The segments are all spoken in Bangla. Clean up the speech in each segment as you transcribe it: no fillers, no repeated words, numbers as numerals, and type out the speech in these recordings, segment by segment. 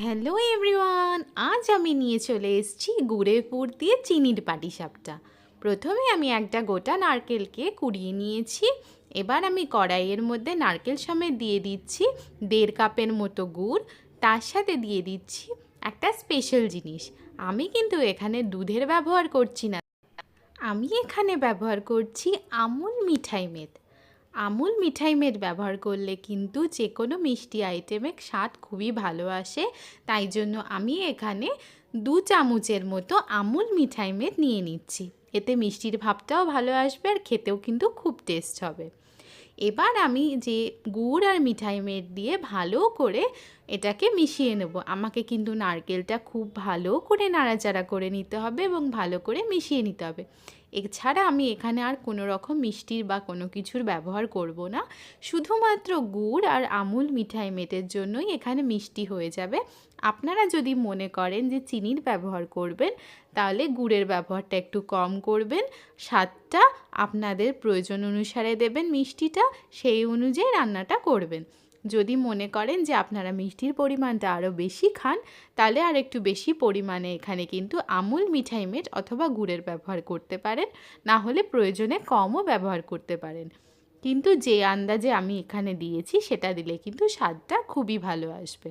হ্যালো এভরিওয়ান, আজ আমি নিয়ে চলে এসেছি গুড়ের পুর দিয়ে চিনির পাটিসাপটা। প্রথমে আমি একটা গোটা নারকেলকে কুড়িয়ে নিয়েছি। এবার আমি কড়াইয়ের মধ্যে নারকেল সমেত দিয়ে দিচ্ছি 1.5 কাপের মতো গুড়। তার সাথে দিয়ে দিচ্ছি একটা স্পেশাল জিনিস। আমি কিন্তু এখানে দুধের ব্যবহার করছি না, আমি এখানে ব্যবহার করছি আমুল মিঠাই মেদ। আমুল মিঠাই মেদ ব্যবহার করলে কিন্তু যে কোনো মিষ্টি আইটেমের স্বাদ খুবই ভালো আসে। তাই জন্য আমি এখানে 2 চামচের মতো আমুল মিঠাই মেদ নিয়ে নিচ্ছি। এতে মিষ্টির ভাবটাও ভালো আসবে আর খেতেও কিন্তু খুব টেস্ট হবে। এবার আমি যে গুড় আর মিঠাই মেদ দিয়ে ভালো করে এটাকে মিশিয়ে নেব। আমাকে কিন্তু নারকেলটা খুব ভালো করে নাড়াচাড়া করে নিতে হবে এবং ভালো করে মিশিয়ে নিতে হবে। এছাড়া আমি এখানে আর কোনো রকম মিষ্টির বা কোনো কিছুর ব্যবহার করব না। শুধুমাত্র গুড় আর আমুল মিঠাই মেদের জন্যই এখানে মিষ্টি হয়ে যাবে। আপনারা যদি মনে করেন যে চিনির ব্যবহার করবেন, তাহলে গুড়ের ব্যবহারটা একটু কম করবেন। স্বাদটা আপনাদের প্রয়োজন অনুসারে দেবেন, মিষ্টিটা সেই অনুযায়ী রান্নাটা করবেন। যদি মনে করেন যে আপনারা মিষ্টির পরিমাণটা আরও বেশি খান, তাহলে আর একটু বেশি পরিমাণে এখানে কিন্তু আমুল মিঠাই মেড অথবা গুড়ের ব্যবহার করতে পারেন, না হলে প্রয়োজনে কমও ব্যবহার করতে পারেন। কিন্তু যে আন্দাজে আমি এখানে দিয়েছি সেটা দিলে কিন্তু স্বাদটা খুবই ভালো আসবে।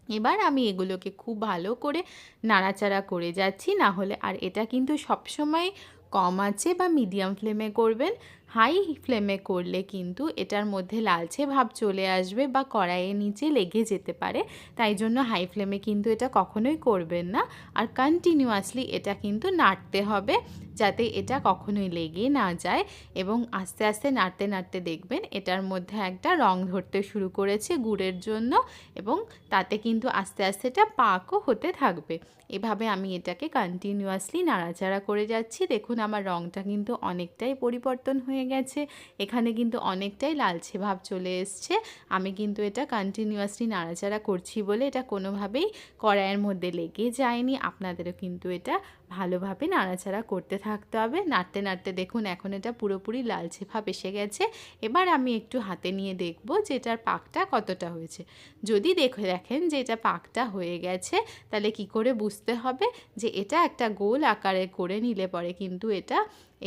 এবার আমি এগুলোকে খুব ভালো করে নাড়াচাড়া করে যাচ্ছি, না হলে আর এটা কিন্তু সবসময় কম আঁচে বা মিডিয়াম ফ্লেমে করবেন। হাই ফ্লেমে করলে কিন্তু এটার মধ্যে লালচে ভাব চলে আসবে বা কড়াইয়ের নিচে লেগে যেতে পারে। তাই জন্য হাই ফ্লেমে কিন্তু এটা কখনোই করবেন না। আর কন্টিনিউয়াসলি এটা কিন্তু নাড়তে হবে, যাতে এটা কখনোই লেগে না যায়। এবং আস্তে আস্তে নাড়তে নাড়তে দেখবেন এটার মধ্যে একটা রং ধরতে শুরু করেছে গুড়ের জন্য, এবং তাতে কিন্তু আস্তে আস্তে এটা পাকও হতে থাকবে। এভাবে আমি এটাকে কন্টিনিউয়াসলি নাড়াচাড়া করে যাচ্ছি। দেখুন আমার রঙটা কিন্তু অনেকটাই পরিবর্তন হয়ে গেছে, এখানে কিন্তু অনেকটাই লালচে ভাব চলে এসছে। আমি কিন্তু এটা কন্টিনিউয়াসলি নাড়াচাড়া করছি বলে এটা কোনোভাবেই কড়াইয়ের মধ্যে লেগে যায়নি। আপনাদেরও কিন্তু এটা ভালোভাবে নাড়াচাড়া করতে থাকতে হবে। নাড়তে নাড়তে দেখুন এখন এটা পুরোপুরি লালচে ভাব এসে গেছে। এবার আমি একটু হাতে নিয়ে দেখব যে এটার পাকটা কতটা হয়েছে। যদি দেখেন যে এটা পাকটা হয়ে গেছে, তাহলে কি করে বুঝতে হবে যে এটা একটা গোল আকারে করে নিলে পরে কিন্তু এটা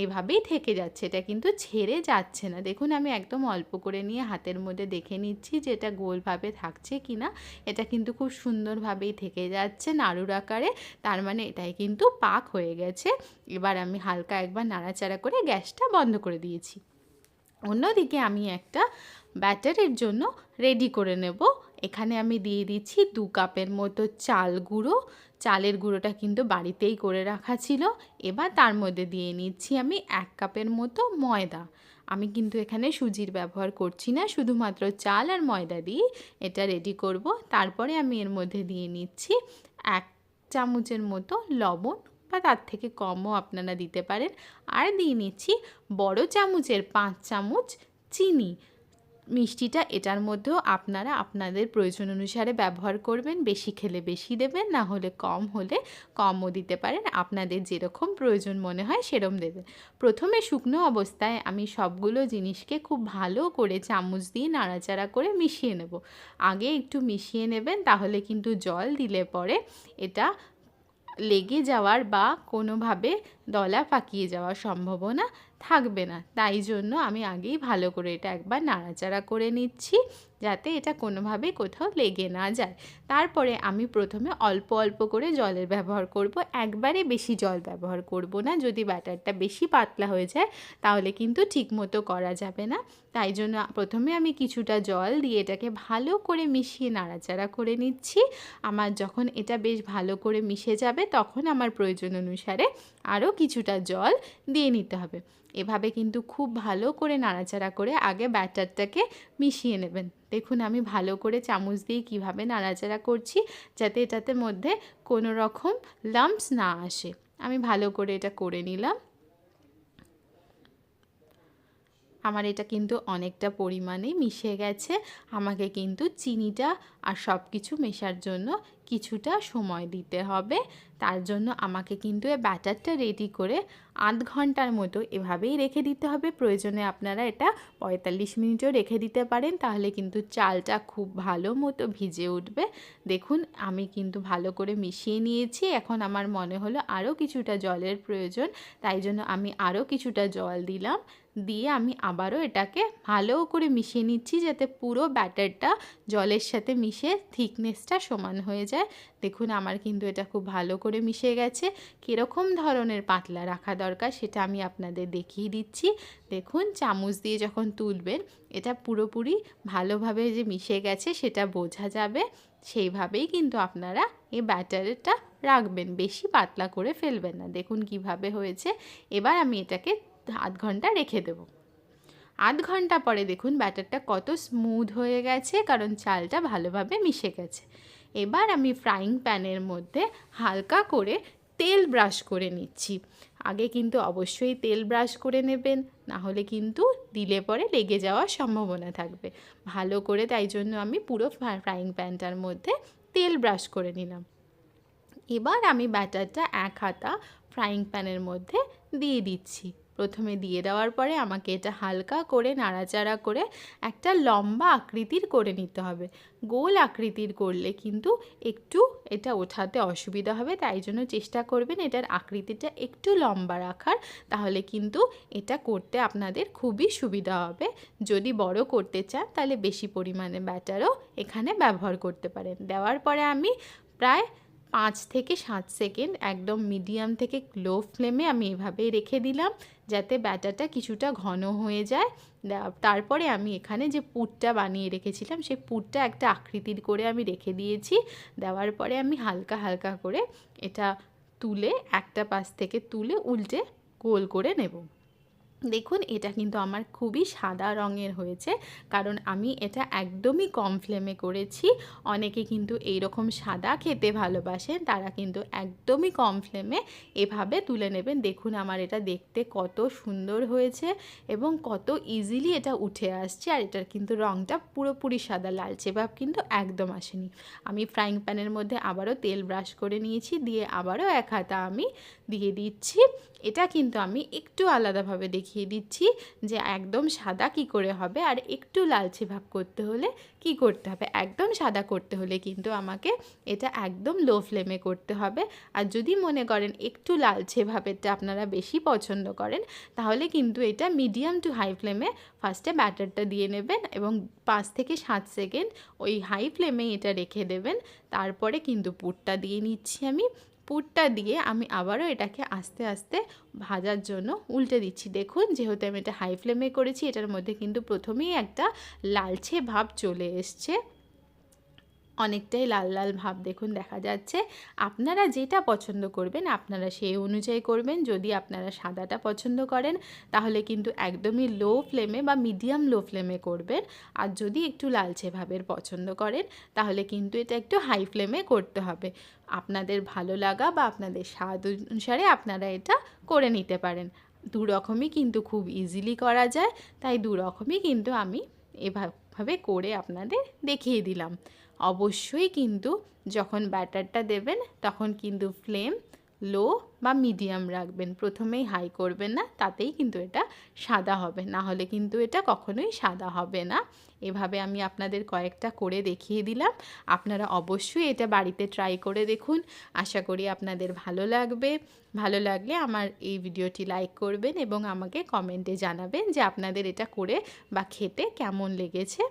এভাবেই থেকে যাচ্ছে, এটা কিন্তু ছেড়ে যাচ্ছে না। দেখুন আমি একদম অল্প করে নিয়ে হাতের মধ্যে দেখে নিচ্ছি যে এটা গোলভাবে থাকছে কি না। এটা কিন্তু খুব সুন্দরভাবেই থেকে যাচ্ছে নাড়ুর আকারে, তার মানে এটাই কিন্তু পাক হয়ে গেছে। এবার আমি হালকা একবার নাড়াচাড়া করে গ্যাসটা বন্ধ করে দিয়েছি। অন্যদিকে আমি একটা ব্যাটারের জন্য রেডি করে নেব। এখানে আমি দিয়ে দিচ্ছি 2 কাপের মতো চাল গুঁড়ো। চালের গুঁড়োটা কিন্তু বাড়িতেই করে রাখা ছিল। এবার তার মধ্যে দিয়ে নিচ্ছি আমি 1 কাপের মতো ময়দা। আমি কিন্তু এখানে সুজির ব্যবহার করছি না, শুধুমাত্র চাল আর ময়দা দিয়ে এটা রেডি করব। তারপরে আমি এর মধ্যে দিয়ে নিচ্ছি 1 চামচের মতো লবণ, বা তার থেকে কমও আপনারা দিতে পারেন। আর দিয়ে নিচ্ছি বড় চামচের 5 চামচ চিনি। মিষ্টিটা এটার মধ্যেও আপনারা আপনাদের প্রয়োজন অনুসারে ব্যবহার করবেন। বেশি খেলে বেশি দেবেন, না হলে কম হলে কমও দিতে পারেন। আপনাদের যেরকম প্রয়োজন মনে হয় সেরকম দেবেন। প্রথমে শুকনো অবস্থায় আমি সবগুলো জিনিসকে খুব ভালো করে চামচ দিয়ে নাড়াচাড়া করে মিশিয়ে নেব। আগে একটু মিশিয়ে নেবেন, তাহলে কিন্তু জল দিলে পরে এটা লেগে যাওয়ার বা কোনোভাবে দলা পাকিয়ে যাওয়ার সম্ভাবনা থাকবে না। তাই জন্য আমি আগেই ভালো করে এটা একবার নাড়াচাড়া করে নিচ্ছি, যাতে এটা কোনোভাবেই কোথাও লেগে না যায়। তারপরে আমি প্রথমে অল্প অল্প করে জলের ব্যবহার করব, একবারে বেশি জল ব্যবহার করব না। যদি ব্যাটারটা বেশি পাতলা হয়ে যায় তাহলে কিন্তু ঠিকমতো করা যাবে না। তাই জন্য প্রথমে আমি কিছুটা জল দিয়ে এটাকে ভালো করে মিশিয়ে নাড়াচাড়া করে নিচ্ছি। আমার যখন এটা বেশ ভালো করে মিশে যাবে, তখন আমার প্রয়োজন অনুসারে আরও কিছুটা জল দিয়ে নিতে হবে। এভাবে কিন্তু খুব ভালো করে নাড়াচাড়া করে আগে ব্যাটারটাকে মিশিয়ে নেবেন। দেখুন আমি ভালো করে চামচ দিয়ে কিভাবে নাড়াচাড়া করছি, যাতে এটাতে মধ্যে কোনো রকম লাম্পস না আসে। আমি ভালো করে এটা করে নিলাম। আমার এটা কিন্তু অনেকটা পরিমাণে মিশে গেছে। আমাকে কিন্তু চিনিটা আর সব কিছু মেশার জন্য কিছুটা সময় দিতে হবে। তার জন্য আমাকে কিন্তু এই ব্যাটারটা রেডি করে ৮ ঘন্টার মতো এভাবেই রেখে দিতে হবে। প্রয়োজনে আপনারা এটা ৪৫ মিনিটও রেখে দিতে পারেন, তাহলে কিন্তু চালটা খুব ভালো মতো ভিজে উঠবে। দেখুন আমি কিন্তু ভালো করে মিশিয়ে নিয়েছি। এখন আমার মনে হলো আরও কিছুটা জলের প্রয়োজন, তাই জন্য আমি আরও কিছুটা জল দিলাম। দিয়ে আমি আবারও এটাকে ভালো করে মিশিয়ে নিচ্ছি, যাতে পুরো ব্যাটারটা জলের সাথে মিশে থিকনেসটা সমান হয়ে যায়। দেখুন আমার কিন্তু এটা খুব ভালো করে মিশে গেছে। কীরকম ধরনের পাতলা রাখা দরকার সেটা আমি আপনাদের দেখিয়ে দিচ্ছি। দেখুন চামচ দিয়ে যখন তুলবেন এটা পুরোপুরি ভালোভাবে যে মিশে গেছে সেটা বোঝা যাবে। সেইভাবেই কিন্তু আপনারা এই ব্যাটারটা রাখবেন, বেশি পাতলা করে ফেলবেন না। দেখুন কিভাবে হয়েছে। এবার আমি এটাকে ৮ ঘন্টা রেখে দেবো। ৮ ঘন্টা পরে দেখুন ব্যাটারটা কত স্মুথ হয়ে গেছে, কারণ চালটা ভালোভাবে মিশে গেছে। এবার আমি ফ্রাইং প্যানের মধ্যে হালকা করে তেল ব্রাশ করে নিচ্ছি। আগে কিন্তু অবশ্যই তেল ব্রাশ করে নেবেন, না হলে কিন্তু দিলে পরে লেগে যাওয়ার সম্ভাবনা থাকবে। ভালো করে, তাই জন্য আমি পুরো ফ্রাইং প্যানটার মধ্যে তেল ব্রাশ করে নিলাম। এবার আমি ব্যাটারটা এক হাতা ফ্রাইং প্যানের মধ্যে দিয়ে দিচ্ছি। প্রথমে দিয়ে দেওয়ার পরে আমাকে এটা হালকা করে নাড়াচাড়া করে একটা লম্বা আকৃতির করে নিতে হবে। গোল আকৃতির করলে কিন্তু একটু এটা ওঠাতে অসুবিধা হবে, তাই জন্য চেষ্টা করবেন এটার আকৃতিটা একটু লম্বা রাখার, তাহলে কিন্তু এটা করতে আপনাদের খুবই সুবিধা হবে। যদি বড় করতে চান তাহলে বেশি পরিমাণে ব্যাটারও এখানে ব্যবহার করতে পারেন। দেওয়ার পরে আমি প্রায় 5 থেকে 7 সেকেন্ড একদম মিডিয়াম থেকে লো ফ্লেমে আমি এভাবেই রেখে দিলাম, যাতে ব্যাটারটা কিছুটা ঘন হয়ে যায়। তারপরে আমি এখানে যে পুরটা বানিয়ে রেখেছিলাম সেই পুরটা একটা আকৃতির করে আমি রেখে দিয়েছি। দেওয়ার পরে আমি হালকা হালকা করে এটা তুলে একটা পাশ থেকে তুলে উল্টে গোল করে নেব। দেখুন এটা কিন্তু আমার খুবই সাদা রঙের হয়েছে, কারণ আমি এটা একদমই কম ফ্লেমে করেছি। অনেকে কিন্তু এইরকম সাদা খেতে ভালোবাসেন, তারা কিন্তু একদমই কম ফ্লেমে এভাবে তুলে নেবেন। দেখুন আমার এটা দেখতে কত সুন্দর হয়েছে এবং কত ইজিলি এটা উঠে আসছে, আর এটার কিন্তু রঙটা পুরোপুরি সাদা, লালচে ভাব কিন্তু একদম আসেনি। আমি ফ্রাইং প্যানের মধ্যে আবারও তেল ব্রাশ করে নিয়েছি, দিয়ে আবারও এক হাতা আমি দিয়ে দিচ্ছি। এটা কিন্তু আমি একটু আলাদাভাবে দেখিয়ে দিচ্ছি যে একদম সাদা কি করে হবে আর একটু লালচে ভাব করতে হলে কি করতে হবে। একদম সাদা করতে হলে কিন্তু আমাকে এটা একদম লো ফ্লেমে করতে হবে। আর যদি মনে করেন একটু লালচে ভাবেরটা আপনারা বেশি পছন্দ করেন, তাহলে কিন্তু এটা মিডিয়াম টু হাই ফ্লেমে ফার্স্টে ব্যাটারটা দিয়ে নেবেন এবং 5 থেকে 7 সেকেন্ড ওই হাই ফ্লেমেই এটা রেখে দেবেন। তারপরে কিন্তু পুরটা দিয়ে নিচ্ছি আমি। পুরটা দিয়ে আমি আবারও এটাকে আস্তে আস্তে ভাজার জন্য উল্টে দিচ্ছি। দেখুন যেহেতু আমি এটা হাই ফ্লেমে করেছি, এটার মধ্যে কিন্তু প্রথমেই একটা লালচে ভাব চলে এসছে, অনেকটাই লাল লাল ভাব দেখুন দেখা যাচ্ছে। আপনারা যেটা পছন্দ করবেন আপনারা সেই অনুযায়ী করবেন। যদি আপনারা সাদাটা পছন্দ করেন তাহলে কিন্তু একদমই লো ফ্লেমে বা মিডিয়াম লো ফ্লেমে করবেন, আর যদি একটু লালচে ভাবের পছন্দ করেন তাহলে কিন্তু এটা একটু হাই ফ্লেমে করতে হবে। আপনাদের ভালো লাগা বা আপনাদের স্বাদ অনুসারে আপনারা এটা করে নিতে পারেন। দু রকমই কিন্তু খুব ইজিলি করা যায়, তাই দু রকমই কিন্তু আমি এভাবে করে আপনাদের দেখিয়ে দিলাম। অবশ্যই কিন্তু যখন ব্যাটারটা দেবেন তখন কিন্তু ফ্লেম লো বা মিডিয়াম রাখবেন, প্রথমেই হাই করবেন না, তাতেই কিন্তু এটা সাদা হবে, না হলে কিন্তু এটা কখনোই সাদা হবে না। এভাবে আমি আপনাদের কয়েকটা করে দেখিয়ে দিলাম। আপনারা অবশ্যই এটা বাড়িতে ট্রাই করে দেখুন, আশা করি আপনাদের ভালো লাগবে। ভালো লাগলে আমার এই ভিডিওটি লাইক করবেন এবং আমাকে কমেন্টে জানাবেন যে আপনাদের এটা করে বা খেতে কেমন লেগেছে।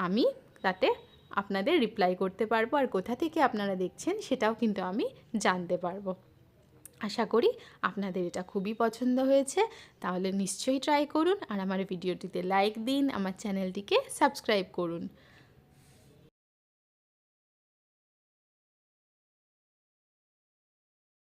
আমি তাতে আপনাদের রিপ্লাই করতে পারবো, আর কোথা থেকে আপনারা দেখছেন সেটাও কিন্তু আমি জানতে পারবো। আশা করি আপনাদের এটা খুবই পছন্দ হয়েছে, তাহলে নিশ্চয়ই ট্রাই করুন আর আমার ভিডিওটিতে লাইক দিন, আমার চ্যানেলটিকে সাবস্ক্রাইব করুন।